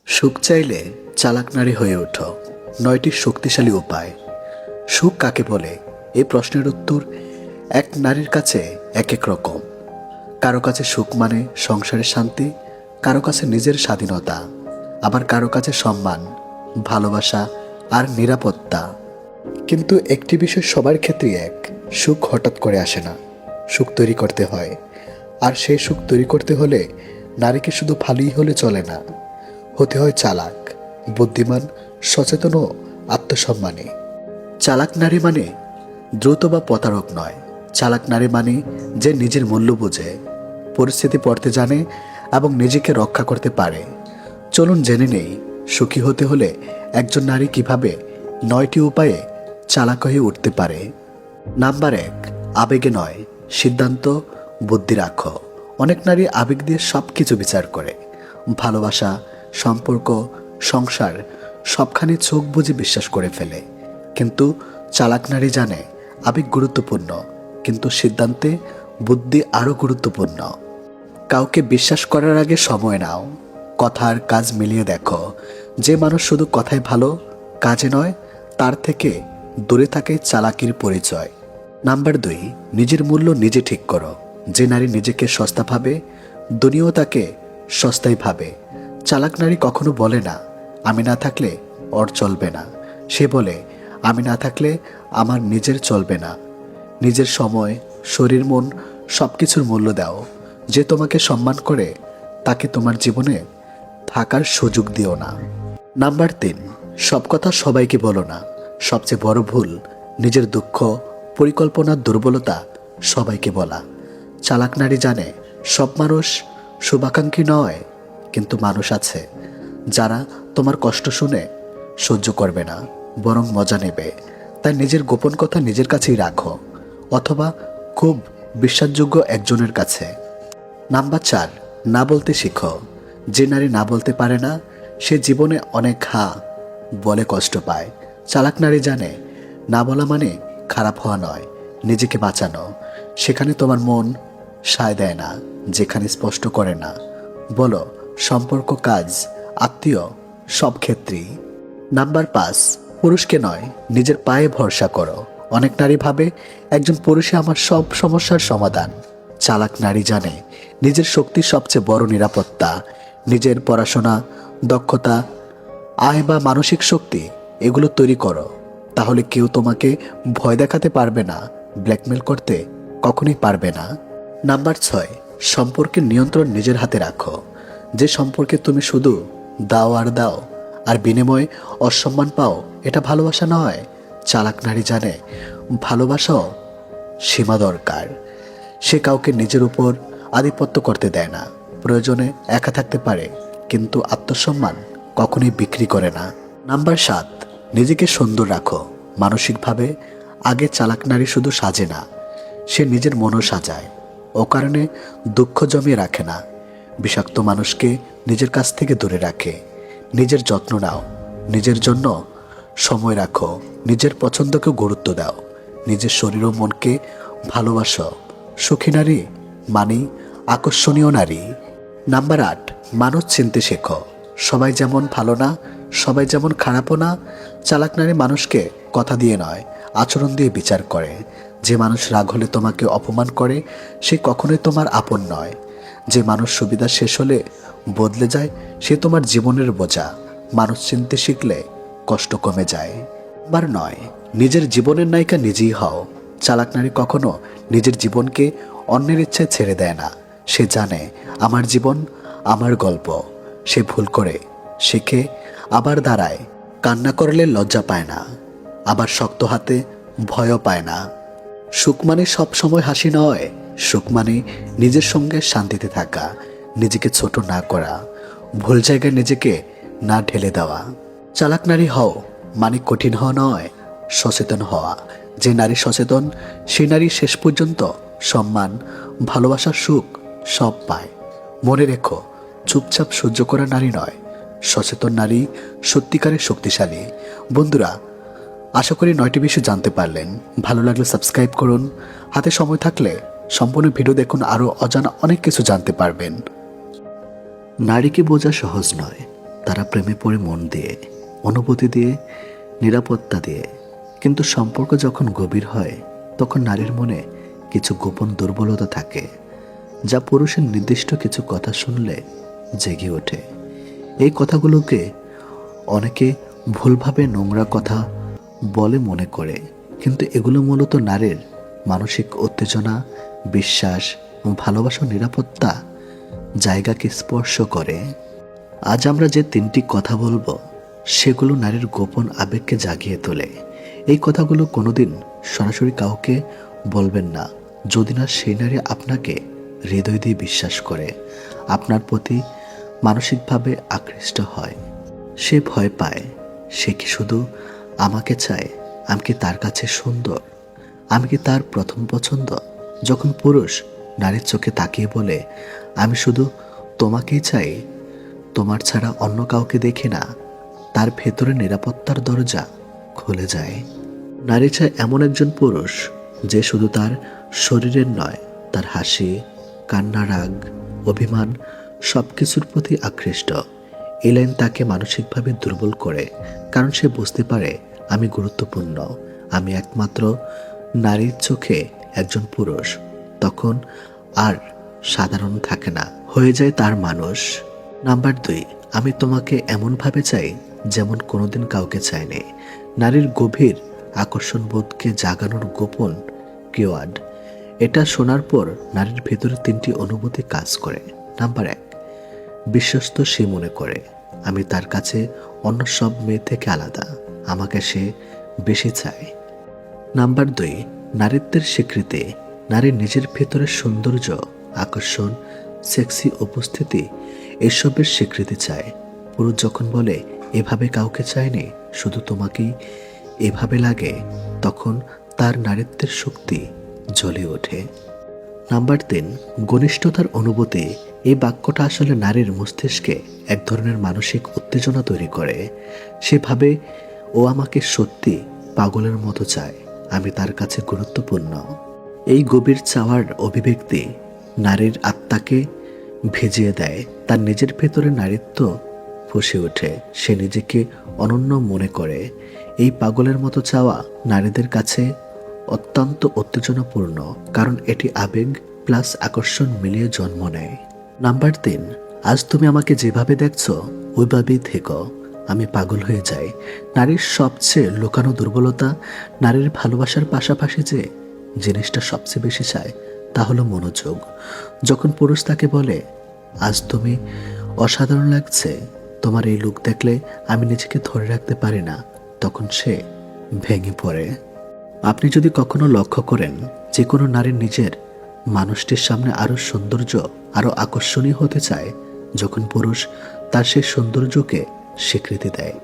সুখ চাইলে চালাক নারী হয়ে ওঠো। ৯টি শক্তিশালী উপায়। সুখ কাকে বলে? এই প্রশ্নের উত্তর এক নারীর কাছে এক এক রকম। কারো কাছে সুখ মানে সংসারের শান্তি, কারো কাছে নিজের স্বাধীনতা, আবার কারো কাছে সম্মান, ভালোবাসা আর নিরাপত্তা। কিন্তু একটি বিষয় সবার ক্ষেত্রেই এক, সুখ হঠাৎ করে আসে না, সুখ তৈরি করতে হয়। আর সেই সুখ তৈরি করতে হলে নারীকে শুধু ভালোই হলে চলে না, হতে হয় চালাক, বুদ্ধিমান, সচেতন ও আত্মসম্মানী। চালাক নারী মানে দ্রুত বা প্রতারক নয়। চালাক নারী মানে যে নিজের মূল্য বোঝে, পরিস্থিতি পড়তে জানে এবং নিজেকে রক্ষা করতে পারে। চলুন জেনে নেই সুখী হতে হলে একজন নারী কিভাবে ৯টি উপায়ে চালাক হয়ে উঠতে পারে। নাম্বার ১, আবেগে নয়, সিদ্ধান্ত বুদ্ধি রাখো। অনেক নারী আবেগ দিয়ে সব কিছু বিচার করে। ভালোবাসা, সম্পর্ক, সংসার সবখানে চোখ বুজে বিশ্বাস করে ফেলে। কিন্তু চালাক নারী জানে আবেগ গুরুত্বপূর্ণ, কিন্তু সিদ্ধান্তে বুদ্ধি আরও গুরুত্বপূর্ণ। কাউকে বিশ্বাস করার আগে সময় নাও, কথা আর কাজ মিলিয়ে দেখো। যে মানুষ শুধু কথায় ভালো, কাজে নয়, তার থেকে দূরে থাকে চালাকির পরিচয়। নাম্বার ২, নিজের মূল্য নিজে ঠিক করো। যে নারী নিজেকে সস্তা ভাবে, দুনিয়াও তাকে সস্তাই ভাবে। চালাক নারী কখনো বলে না আমি না থাকলে ওর চলবে না। সে বলে আমি না থাকলে আমার নিজের চলবে না। নিজের সময়, শরীর, মন সব কিছুর মূল্য দাও। যে তোমাকে সম্মান করে তাকে তোমার জীবনে থাকার সুযোগ দিও না। নাম্বার ৩, সব কথা সবাইকে বলো না। সবচেয়ে বড় ভুল নিজের দুঃখ, পরিকল্পনার দুর্বলতা সবাইকে বলা। চালাক নারী জানে সব মানুষ শুভাকাঙ্ক্ষী নয়, কিন্তু মানুষ আছে যারা তোমার কষ্ট শুনে সহ্য করবে না, বরং মজা নেবে। তাই নিজের গোপন কথা নিজের কাছেই রাখো, অথবা খুব বিশ্বাসযোগ্য একজনের কাছে। নাম্বার ৪, না বলতে শিখো। যে নারী না বলতে পারে না, সে জীবনে অনেক বলে কষ্ট পায়। চালাক নারী জানে না বলা মানে খারাপ হওয়া নয়, নিজেকে বাঁচানো। সেখানে তোমার মন সায় দেয় না, যেখানে স্পষ্ট করে না। বলো, সম্পর্ক, কাজ, আত্মীয় সব ক্ষেত্রেই। নাম্বার ৫, পুরুষকে নয় নিজের পায়ে ভরসা করো। অনেক নারী ভাবে একজন পুরুষে আমার সব সমস্যার সমাধান। চালাক নারী জানে নিজের শক্তি সবচেয়ে বড় নিরাপত্তা। নিজের পড়াশোনা, দক্ষতা, আয় বা মানসিক শক্তি এগুলো তৈরি করো। তাহলে কেউ তোমাকে ভয় দেখাতে পারবে না, ব্ল্যাকমেল করতে কখনোই পারবে না। নাম্বার ৬, সম্পর্কের নিয়ন্ত্রণ নিজের হাতে রাখো। যে সম্পর্কে তুমি শুধু দাও আর দাও আর বিনিময়ে অসম্মান পাও, এটা ভালোবাসা নয়। চালাক নারী জানে ভালোবাসাও সীমা দরকার। সে কাউকে নিজের উপর আধিপত্য করতে দেয় না। প্রয়োজনে একা থাকতে পারে, কিন্তু আত্মসম্মান কখনোই বিক্রি করে না। নাম্বার ৭, নিজেকে সুন্দর রাখো মানসিকভাবে। আগে চালাক নারী শুধু সাজে না, সে নিজের মনও সাজায়। ও কারণে দুঃখ জমিয়ে রাখে না, বিষাক্ত মানুষকে নিজের কাছ থেকে দূরে রাখে। নিজের যত্ন নাও, নিজের জন্য সময় রাখো, নিজের পছন্দকে গুরুত্ব দাও, নিজের শরীর ও মনকে ভালোবাসো। সুখী নারী মানেই আকর্ষণীয় নারী। নাম্বার ৮, মানুষ চিনতে শেখো। সবাই যেমন ভালো না, সবাই যেমন খারাপও না। চালাক নারী মানুষকে কথা দিয়ে নয়, আচরণ দিয়ে বিচার করে। যে মানুষ রাগ হলে তোমাকে অপমান করে, সে কখনোই তোমার আপন নয়। যে মানুষ সুবিধা শেষ হলে বদলে যায়, সে তোমার জীবনের বোঝা। মানুষ চিনতে শিখলে কষ্ট কমে যায়। নাম্বার ৯, নিজের জীবনের নায়িকা নিজেই হও। চালাক নারী কখনো নিজের জীবনকে অন্যের ইচ্ছায় ছেড়ে দেয় না। সে জানে আমার জীবন আমার গল্প। সে ভুল করে, শেখে, আবার দাঁড়ায়। কান্না করলে লজ্জা পায় না, আবার শক্ত হাতে ভয়ও পায় না। সুখ মানে সব সময় হাসি নয়। সুখ মানে নিজের সঙ্গে শান্তিতে থাকা, নিজেকে ছোট না করা, ভুল জায়গায় নিজেকে না ঢেলে দেওয়া। চালাক নারী হও মানে কঠিন হওয়া নয়, সচেতন হওয়া। যে নারী সচেতন, সে নারী শেষ পর্যন্ত সম্মান, ভালোবাসা, সুখ সব পায়। মনে রেখো, চুপচাপ সহ্য করা নারী নয়, সচেতন নারী সত্যিকারের শক্তিশালী। বন্ধুরা, আশা করি ৯টি বিষয় জানতে পারলেন। ভালো লাগলে সাবস্ক্রাইব করুন। হাতে সময় থাকলে সম্পূর্ণ ভিডিও দেখুন, আরও অজানা অনেক কিছু জানতে পারবেন। নারীকে বোঝা সহজ নয়, তারা প্রেমে পড়ে মন দিয়ে, অনুভূতি দিয়ে, নিরাপত্তা দিয়ে। কিন্তু সম্পর্ক যখন গভীর হয় তখন নারীর মনে কিছু গোপন দুর্বলতা থাকে, যা পুরুষের নির্দিষ্ট কিছু কথা শুনলে জেগে ওঠে। এই কথাগুলোকে অনেকে ভুলভাবে নোংরা কথা বলে মনে করে, কিন্তু এগুলো মূলত নারীর মানসিক উত্তেজনা, বিশ্বাস এবং ভালোবাসা ও নিরাপত্তা জায়গাকে স্পর্শ করে। আজ আমরা যে তিনটি কথা বলবো সেগুলো নারীর গোপন আবেগকে জাগিয়ে তোলে। এই কথাগুলো কোনোদিন সরাসরি কাউকে বলবেন না, যদি না সেই নারী আপনাকে হৃদয় দিয়ে বিশ্বাস করে, আপনার প্রতি মানসিকভাবে আকৃষ্ট হয়। সে ভয় পায়, সে কি শুধু আমাকে চায়, আমি কি তার কাছে সুন্দর, আমি কি তার প্রথম পছন্দ। যখন পুরুষ নারীর চোখে তাকিয়ে বলে, আমি শুধু তোমাকেই চাই, তোমার ছাড়া অন্য কাউকে দেখি না, তার ভেতরে নিরাপত্তার দরজা খুলে যায়। নারী চায় এমন একজন পুরুষ যে শুধু তার শরীরের নয়, তার হাসি, কান্না, রাগ, অভিমান সব কিছুর প্রতি আকৃষ্ট। এই লাইন তাকে মানসিকভাবে দুর্বল করে, কারণ সে বুঝতে পারে আমি গুরুত্বপূর্ণ, আমি একমাত্র নারীর চোখে একজন পুরুষ। তখন আর সাধারণ থাকে না, হয়ে যায় তার মানুষ। নাম্বার 2, আমি তোমাকে এমনভাবে চাই যেমন কোনোদিন কাউকে চাইনি। নারীর গভীর আকর্ষণ বোধকে জাগানোর গোপন কিওয়ার্ড। এটা শোনার পর নারীর ভেতরে তিনটি অনুভূতি কাজ করে। নাম্বার 1, বিশ্বস্ত। সে মনে করে আমি তার কাছে অন্য সব মেয়ে থেকে আলাদা, আমাকে সে বেশি চায়। নাম্বার 2, নারীত্বের স্বীকৃতি। নারীর নিজের ভেতরের সৌন্দর্য, আকর্ষণ, সেক্সি উপস্থিতি এসবের স্বীকৃতি চায়। পুরুষ যখন বলে এভাবে কাউকে চায়নি, শুধু তোমাকেই এভাবে লাগে, তখন তার নারীত্বের শক্তি জ্বলে ওঠে। নাম্বার 3, ঘনিষ্ঠতার অনুভূতি। এই বাক্যটা আসলে নারীর মস্তিষ্কে এক ধরনের মানসিক উত্তেজনা তৈরি করে। সে ভাবে ও আমাকে সত্যি পাগলের মতো চায়, আমি তার কাছে গুরুত্বপূর্ণ। এই গভীর চাওয়ার অভিব্যক্তি নারীর আত্মাকে ভিজিয়ে দেয়, তার নিজের ভেতরে নারীত্ব ফুঁসে ওঠে, সে নিজেকে অনন্য মনে করে। এই পাগলের মতো চাওয়া নারীদের কাছে অত্যন্ত উত্তেজনাপূর্ণ, কারণ এটি আবেগ প্লাস আকর্ষণ মিলিয়ে জন্ম নেয়। নাম্বার 3, আজ তুমি আমাকে যেভাবে দেখছো ওইভাবেই থেকো, আমি পাগল হয়ে যাই। নারীর সবচেয়ে লুকানো দুর্বলতা, নারীর ভালোবাসার পাশাপাশি যে জিনিসটা সবচেয়ে বেশি চায় তা হলো মনোযোগ। যখন পুরুষ তাকে বলে, আজ তুমি অসাধারণ লাগছে, তোমার এই লুক দেখলে আমি নিজেকে ধরে রাখতে পারি না, তখন সে ভেঙে পড়ে। আপনি যদি কখনো লক্ষ্য করেন, যে কোনো নারীর নিজের মানুষটির সামনে আরো সৌন্দর্য, আরো আকর্ষণীয় হতে চায়, যখন পুরুষ তার সেই সৌন্দর্যকে স্বীকৃতি দেয়,